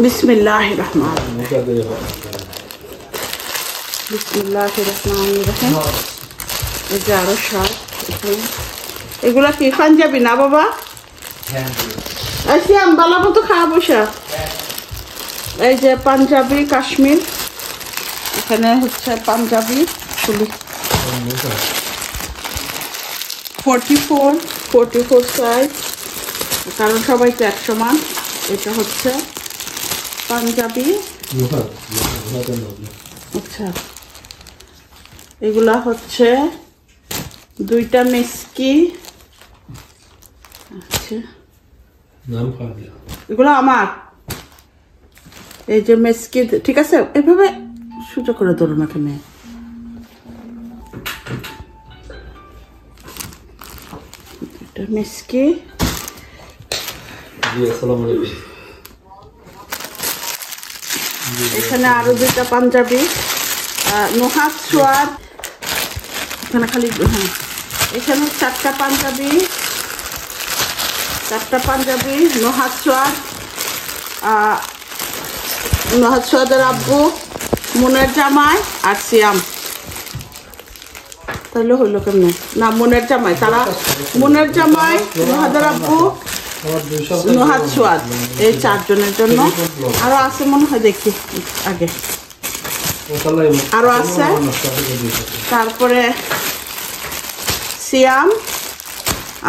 বিসমিল্লাহির রহমানির রহিম। এই যে আরো শার্ট, এগুলা কি পাঞ্জাবি না বাবা? আসিয়াম বালা মতো খাওয়া বসা। এই যে পাঞ্জাবি কাশ্মীর, এখানে হচ্ছে পাঞ্জাবি 44 সাইজ, কারণ সবাই তো এক সমান। এটা হচ্ছে পাঞ্জাবি। আচ্ছা, এগুলা হচ্ছে দুইটা মেসকি। আচ্ছা, এগুলো আমার। এই যে মেসকি, ঠিক আছে, এভাবে সোজা করে ধরো না কেন। দুইটা মেসকি। এখানে আরো দুইটা পাঞ্জাবি, নুহাত সোয়াদ। এখানে খালি হ্যাঁ, এখানে চারটা পাঞ্জাবি নুহাত সোয়াদের আব্বু, মনের জামাই আর সিয়াম। তাহলে হইলো কেমনে? না, মনের জামাই, তারা মনের জামাই, নুহাদের আব্বু, নুহাত সোয়াদ, এই চারজনের জন্য। আরো আছে মনে হয়, দেখি আগে আরো আছে। তারপরে সিয়াম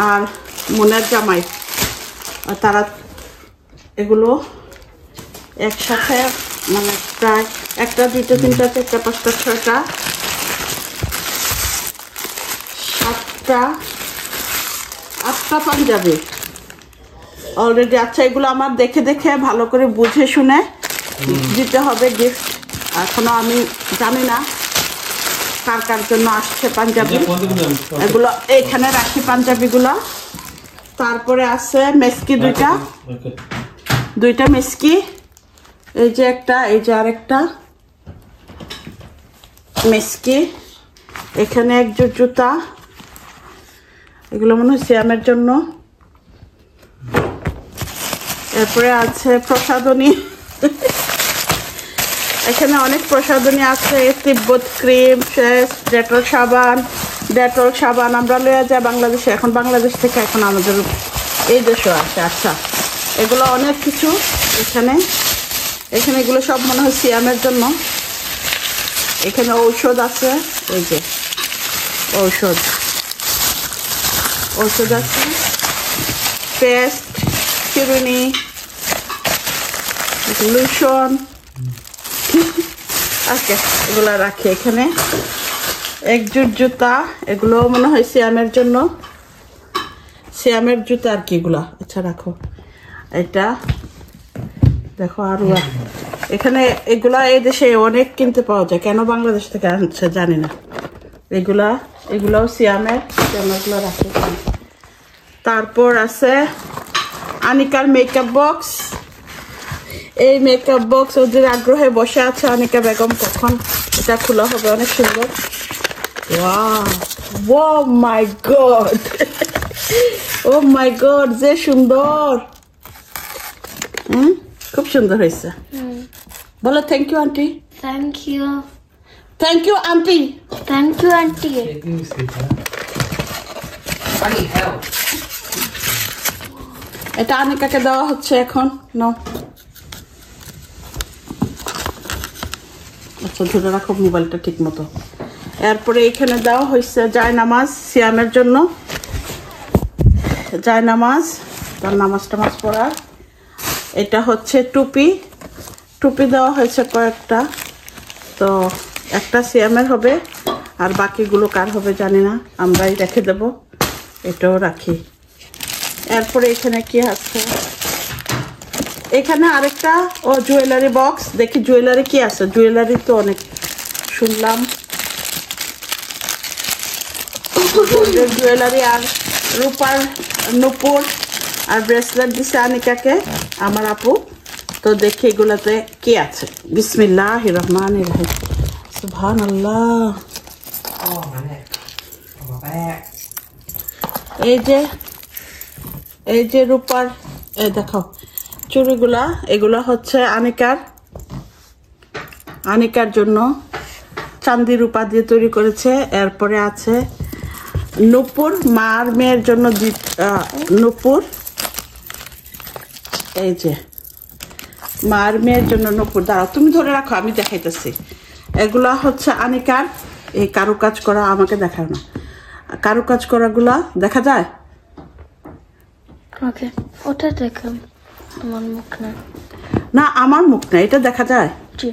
আর মনের জামাই, তারা এগুলো একসাথে, মানে প্রায় একটা, দুইটা, তিনটা, চারটা, পাঁচটা, ছয়টা, সাতটা, আটটা পাঞ্জাবি অলরেডি। আচ্ছা, এগুলো আমার দেখে দেখে ভালো করে বুঝে শুনে দিতে হবে গিফট। এখনো আমি জানি না কার কার জন্য আসছে পাঞ্জাবি। এগুলো এইখানে রাখি পাঞ্জাবিগুলো। তারপরে আছে মেসকি, দুইটা মেসকি। এই যে একটা, এই যে আরেকটা মেসকি। এখানে এক জোড় জুতা, এগুলো মনে হয় সিয়ামের জন্য। এরপরে আছে প্রসাধনী, এখানে অনেক প্রসাধনী আছে। তিব্বত ক্রিম, ফেস, ডেটল সাবান আমরা লইয়া যাই বাংলাদেশে। এখন বাংলাদেশ থেকে এখন আমাদের এই দেশও আছে। আচ্ছা, এগুলো অনেক কিছু এখানে এগুলো সব মনে হয় সিয়ামের জন্য। এখানে ঔষধ আছে, এই যে ঔষধ আছে, পেস্ট, চিরুনি, লোশন। ওকে, এগুলো রাখি এখানে। একজোট জুতা, এগুলো মনে হয় সিয়ামের জন্য, সিয়ামের জুতা আর কি এগুলা। আচ্ছা, রাখো। এটা দেখো আরো এখানে, এগুলা এই দেশে অনেক কিনতে পাওয়া যায়, কেন বাংলাদেশ থেকে আনছে জানি না। এগুলাও সিয়ামের গুলো রাখি। তারপর আছে আনিকার মেকআপ বক্স। এই মেকআপ বক্স ওদের আগ্রহে বসে আছে আনিকা বেগম, কখন এটা খোলা হবে। অনেক সুন্দর। Wow my God, oh my God, যে সুন্দর। খুব সুন্দর হয়েছে। বলো thank you aunty. Thank you aunty. Thank you aunty. এটা আনিকাকে দেওয়া হচ্ছে এখন। নাও। আচ্ছা, ধরে রাখো মোবাইলটা ঠিক মতো। এরপরে এখানে দেওয়া হয়েছে জায়নামাজ সিয়ামের জন্য, জায়নামাজ, তার নামাজ পড়ার। এটা হচ্ছে টুপি দেওয়া হয়েছে কয়েকটা, তো একটা সিয়ামের হবে আর বাকিগুলো কার হবে জানি না, আমরাই রেখে দেব। এটাও রাখি। এরপরে এখানে কি আছে, এখানে আরেকটা জুয়েলারি বক্স। দেখি জুয়েলারি কি আছে। জুয়েলারি তো অনেক শুনলাম, গোল্ডের জুয়েলারি আর রূপার নূপুর আর ব্রেসলেট দিছে আনিকাকে আমার আপু। তো দেখি এগুলাতে কি আছে। বিসমিল্লাহির রহমানির রহিম। সুবহানাল্লাহ। এই যে রূপার, এই দেখো চুড়িগুলা এগুলা হচ্ছে আনিকার জন্য চাঁদি রূপা দিয়ে তৈরি করেছে। এরপরে আছে নূপুর, মার মেয়ের জন্য নূপুর, এই যে মার মেয়ের জন্য নূপুর। দাঁড়াও, তুমি ধরে রাখো, আমি দেখাইতেছি। এগুলা হচ্ছে আনিকার এই কারুকাজ করা, আমাকে দেখাও না, কারুকাজ করাগুলা দেখা যায়। ওকে, ওটা দেখো, আমার মুখ না। না, আমার মুখ না, এটা দেখা যায়। জি।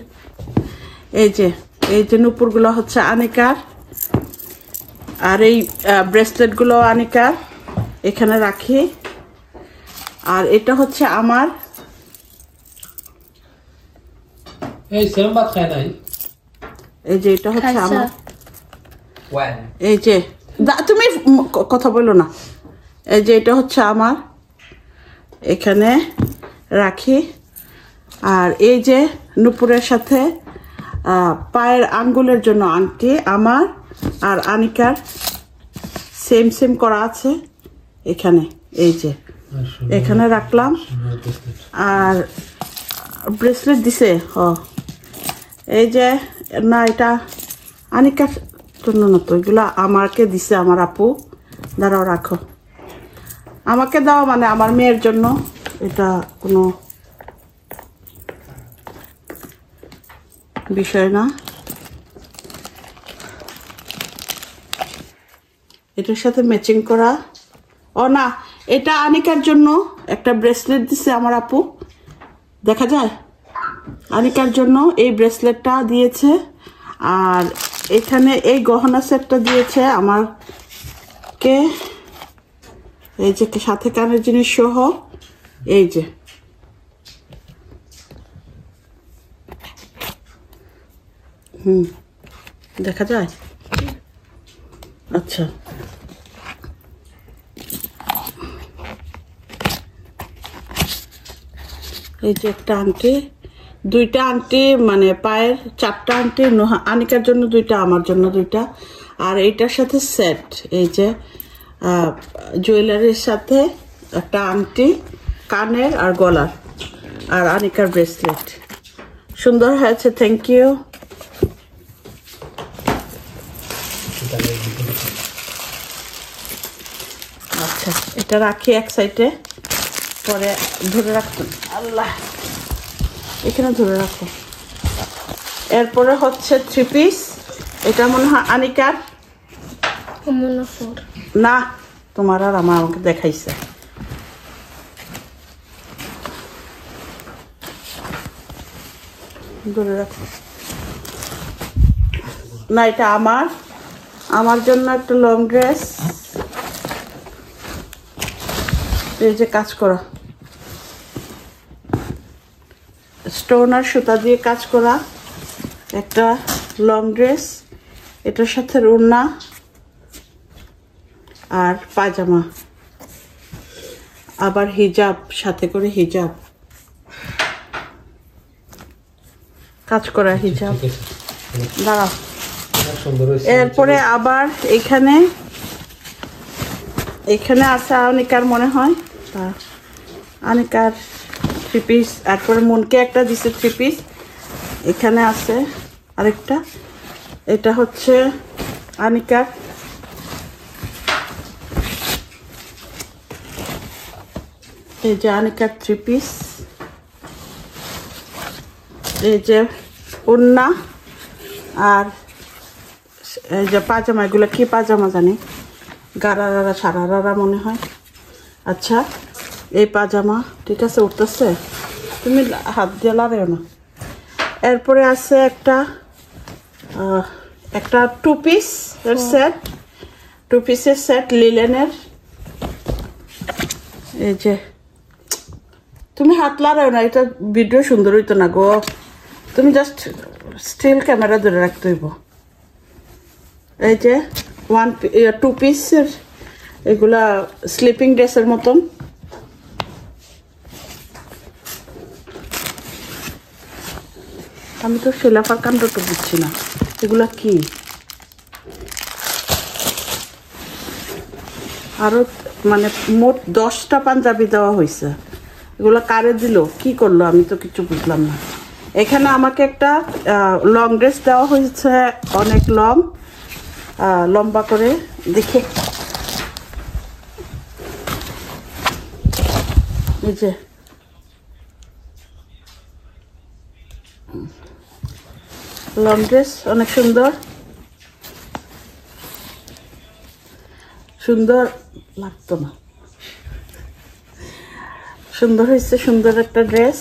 এই যে নূপুরগুলো হচ্ছে আনিকার, আর এই ব্রেসলেটগুলো আনিকার, এখানে রাখি। আর এটা হচ্ছে আমার। এই সেম বাত খায় নাই। এই যে এটা হচ্ছে আমার। ওয়ান এই যে তুমি কথা বলো না। এই যে এটা হচ্ছে আমার, এখানে রাখি। আর এই যে নূপুরের সাথে পায়ের আঙ্গুলের জন্য আংটি আমার আর আনিকার সেম সেম করা আছে এখানে। এই যে এখানে রাখলাম। আর ব্রেসলেট দিছে, এই যে না, এটা আনিকার জন্য না তো, এগুলা আমাকে দিছে আমার আপু। দাঁড়াও, রাখো, আমাকে দাও, মানে আমার মেয়ের জন্য। এটা কোনো বিষয় না। এটার সাথে ম্যাচিং করা। ও না, এটা আনিকার জন্য একটা ব্রেসলেট দিছে আমার আপু, দেখা যায়। আনিকার জন্য এই ব্রেসলেটটা দিয়েছে। আর এখানে এই গহনা সেটটা দিয়েছে আমাকে, এই যে সাথে কানের জিনিস সহ। এই যে দেখা যায়। আচ্ছা, এই যে একটা আংটি, দুইটা আংটি, মানে পায়ের 4টা আংটি, আনিকার জন্য 2টা, আমার জন্য 2টা। আর এইটার সাথে সেট, এই যে জুয়েলারির সাথে একটা আংটি, কানের আর গলার, আর আনিকার ব্রেসলেট। সুন্দর হয়েছে, থ্যাংক ইউ। আচ্ছা, এটা রাখি এক সাইডে, পরে ধরে রাখুন। আল্লাহ, এখানে ধরে রাখো। এরপরে হচ্ছে 3 পিস, এটা মনে হয় আনিকার না, তোমার আর আমার, আমাকে দেখাইছে। ধরে রাখো। না, এটা আমার জন্য একটা লং ড্রেস, এই যে কাজ করা, স্টোন আর সুতা দিয়ে কাজ করা একটা লং ড্রেস। এটার সাথে ওড়না আর পায়জামা, আবার হিজাব, সাথে করে হিজাব, কাজ করা হিজাব। দাঁড়াও, এরপরে আবার এখানে আছে আনিকার, মনে হয় আনিকার 3 পিস। তারপরে মনকে একটা দিছে 3 পিস। এখানে আছে আরেকটা, এটা হচ্ছে আনিকার। এই যে আনিকার 3 পিস, এই যে ওড়না আর এই যে পাজামা। এগুলো কি পাজামা জানি, গারারা সারারা মনে হয়। আচ্ছা, এই পাজামা, ঠিক আছে, উঠতেছে, তুমি হাত দিয়ে লাড়েও না। এরপরে আছে একটা 2 পিস এর সেট, 2 পিসের সেট লিলেনের। এই যে তুমি হাত লাড়াও না, এটা ভিডিও সুন্দর হইতো না গো, তুমি জাস্ট স্টিল ক্যামেরা ধরে রাখতে হইব। এই যে 2 পিসের, এগুলা স্লিপিং ড্রেসের মতন। আমি তো সেলাফার কাণ্ডটা বুঝছি না, এগুলা কি? আরো মানে মোট 10টা পাঞ্জাবি দেওয়া হয়েছে, এগুলো কারে দিল, কি করলো, আমি তো কিছু বুঝলাম না। এখানে আমাকে একটা লং ড্রেস দেওয়া হয়েছে, অনেক লম্বা করে, দেখে এই যে লং ড্রেস, অনেক সুন্দর সুন্দর লাগতো না, সুন্দর হয়েছে, সুন্দর একটা ড্রেস।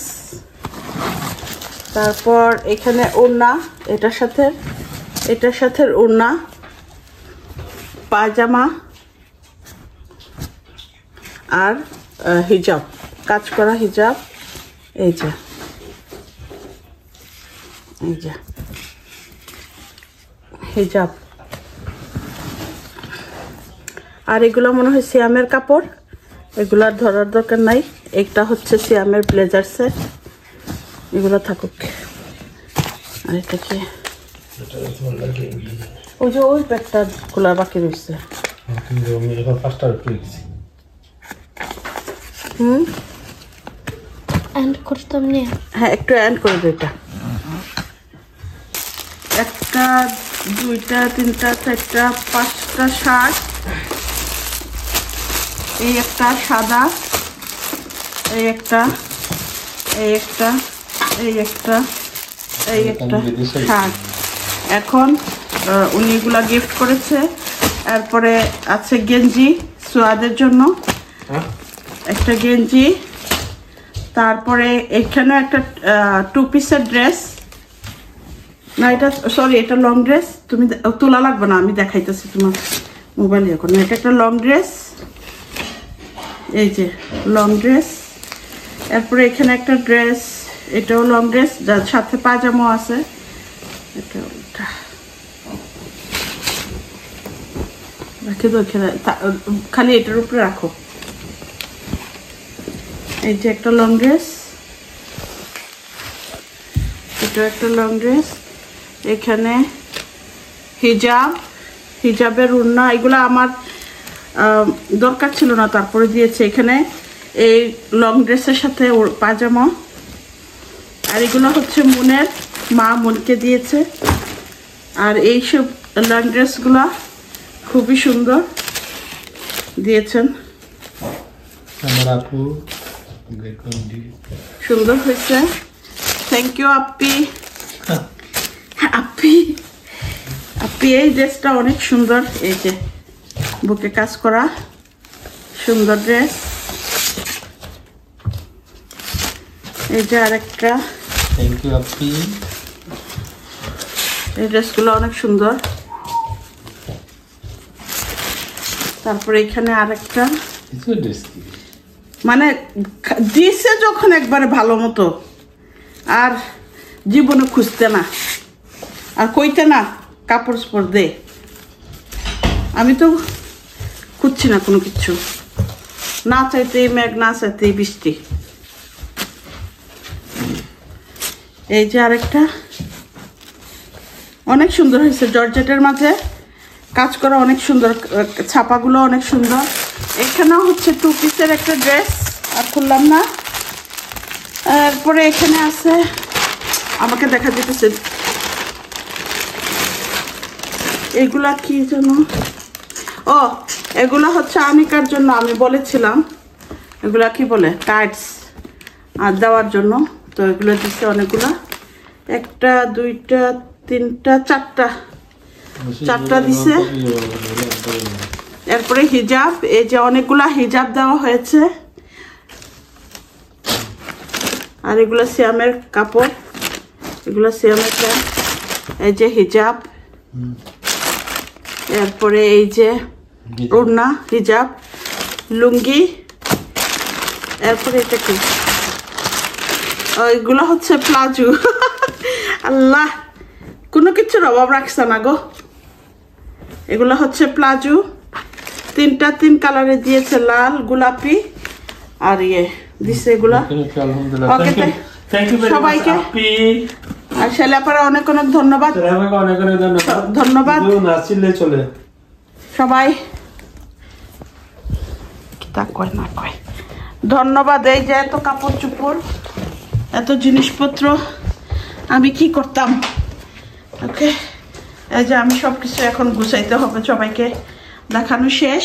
তারপর এখানে ওড়না, এটার সাথে ওড়না, পায়জামা আর হিজাব, কাজ করা হিজাব। এই যে হিজাব। আর এগুলো মনে হয় সিয়ামের কাপড়, এগুলার ধরার দরকার নাই। একটা হচ্ছে সিয়ামের ব্লেজার সেট, এগুলো থাকুক। আর এটা কি, ওই যে ওই প্যাকটা খোলা বাকি রয়েছে। এন্ড করতাম নিয়ে, হ্যাঁ একটু এন্ড করে দে। এটা একটা, দুইটা, তিনটা, চারটা, পাঁচটা শার্ট, এই একটা সাদা, এই একটা, এই একটা, এই একটা, এই একটা শার্ট। এখন উনি এগুলা গিফট করেছে। তারপরে আছে গেঞ্জি সোয়াদের জন্য, একটা গেঞ্জি। তারপরে এখানে একটা 2 পিসের ড্রেস, না এটা সরি, এটা লং ড্রেস, তুমি তোলা লাগবে না, আমি দেখাইতেছি তোমার মোবাইলে এখন। এটা একটা লং ড্রেস, এই যে লং ড্রেস। এরপরে এখানে একটা ড্রেস, এটাও লং ড্রেস, যার সাথে পায়জামা আছে। এটা রাখে তো এখানে, খালি এটার উপরে রাখো। এই যে একটা লং ড্রেস, এটা একটা লং ড্রেস। এখানে হিজাবের ওড়না, এগুলো আমার দরকার ছিল না, তারপরে দিয়েছে। এখানে এই লং ড্রেসের সাথে পায়জামা। আর এগুলো হচ্ছে মুনের মা মুনকে দিয়েছে। আর এইসব লং ড্রেসগুলা খুবই সুন্দর দিয়েছেন, সুন্দর হয়েছে। থ্যাংক ইউ আপ্পি। আপি এই ড্রেসটা অনেক সুন্দর, এই যে বুকে কাজ করা সুন্দর ড্রেস। এই যে আরেকটা, থ্যাংক ইউ আপি। এই ড্রেসগুলো অনেক সুন্দর। তারপরে এখানে আরেকটা, মানে দিছে যখন একবারে ভালো মতো, আর জীবনে খুঁজতে না, আর কইতে না কাপড় চোপড় দে। আমি তো খুঁজছি না কোনো কিছু, না চাইতেই মেঘ, না চাইতেই বৃষ্টি। এই যে আরেকটা, অনেক সুন্দর হয়েছে, জর্জেটের মাঝে কাজ করা, অনেক সুন্দর, ছাপাগুলো অনেক সুন্দর। এখানেও হচ্ছে 2 পিসের একটা ড্রেস, আর খুললাম না। তারপরে এখানে আছে, আমাকে দেখা যেতেছে এগুলা কি যেন, ও এগুলা হচ্ছে আনিকার জন্য, আমি বলেছিলাম এগুলা কি বলে টাইটস আর দেওয়ার জন্য। তো এগুলো দিচ্ছে অনেকগুলা, একটা, দুইটা, তিনটা, চারটা দিছে। এরপরে হিজাব, এই যে অনেকগুলা হিজাব দেওয়া হয়েছে। আর এগুলো সিয়ামের কাপড়, এগুলো সিয়ামের, এই যে হিজাব। এরপরে এই যে ওড়না, হিজাব, লুঙ্গি। এরপরে এটা কি, এগুলো হচ্ছে প্লাজো। আল্লাহ, কোনো কিছুর অভাব রাখছে না গো। এগুলো হচ্ছে প্লাজো, 3 কালারে দিয়েছে, লাল, গোলাপি আর ইয়ে দিছে এগুলা। সবাইকে আর শেলাপারে অনেক অনেক ধন্যবাদ, ধন্যবাদ সবাই। তা কয় না কয়, ধন্যবাদ। এই যে এত কাপড় চোপড়, এত জিনিসপত্র আমি কি করতাম। ওকে, এই যে আমি সব কিছু এখন গুছাইতে হবে, সবাইকে দেখানো শেষ।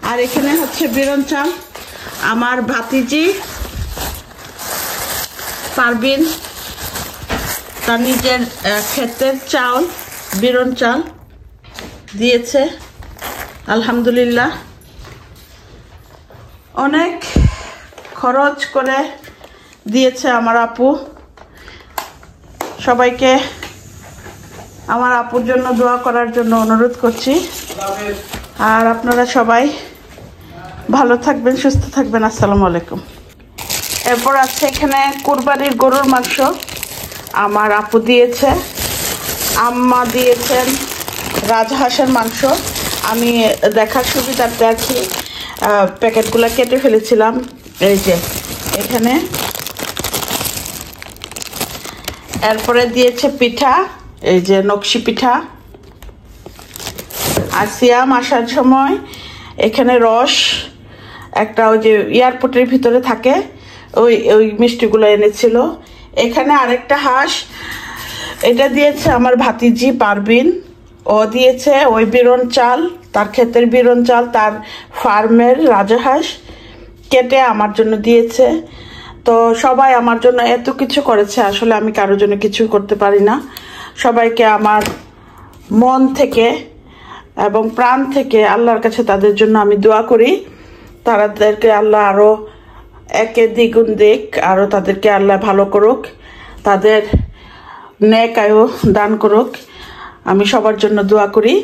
আর এখানে হচ্ছে বিরন চাল, আমার ভাতিজি পারবিন তার নিজের ক্ষেতের চাল, বিরন চাল দিয়েছে, আলহামদুলিল্লাহ। অনেক খরচ করে দিয়েছে আমার আপু। সবাইকে আমার আপুর জন্য দোয়া করার জন্য অনুরোধ করছি। আর আপনারা সবাই ভালো থাকবেন, সুস্থ থাকবেন। আসসালামু আলাইকুম। এরপর আছে এখানে কুরবানির গরুর মাংস, আমার আপু দিয়েছে। আম্মা দিয়েছেন রাজহাঁসের মাংস। আমি দেখার সুবিধার্থে আর কি প্যাকেটগুলো কেটে ফেলেছিলাম। এই যে এখানে। এরপরে দিয়েছে পিঠা, এই যে নকশি পিঠা। আর সিয়াম আসার সময় এখানে রস, একটা ওই যে এয়ারপোর্টের ভিতরে থাকে ওই মিষ্টিগুলো এনেছিল। এখানে আরেকটা হাঁস, এটা দিয়েছে আমার ভাতিজি পারবিন। ও দিয়েছে ওই বিরন চাল, তার ক্ষেতের বিরন চাল, তার ফার্মের রাজহাঁস কেটে আমার জন্য দিয়েছে। তো সবাই আমার জন্য এত কিছু করেছে, আসলে আমি কারোর জন্য কিছু করতে পারি না। সবাইকে আমার মন থেকে এবং প্রাণ থেকে আল্লাহর কাছে তাদের জন্য আমি দোয়া করি। তাদেরকে আল্লাহ আরো একে দ্বিগুণ দিক, আরো তাদেরকে আল্লাহ ভালো করুক, তাদের নেক আয়ু দান করুক। আমি সবার জন্য দোয়া করি।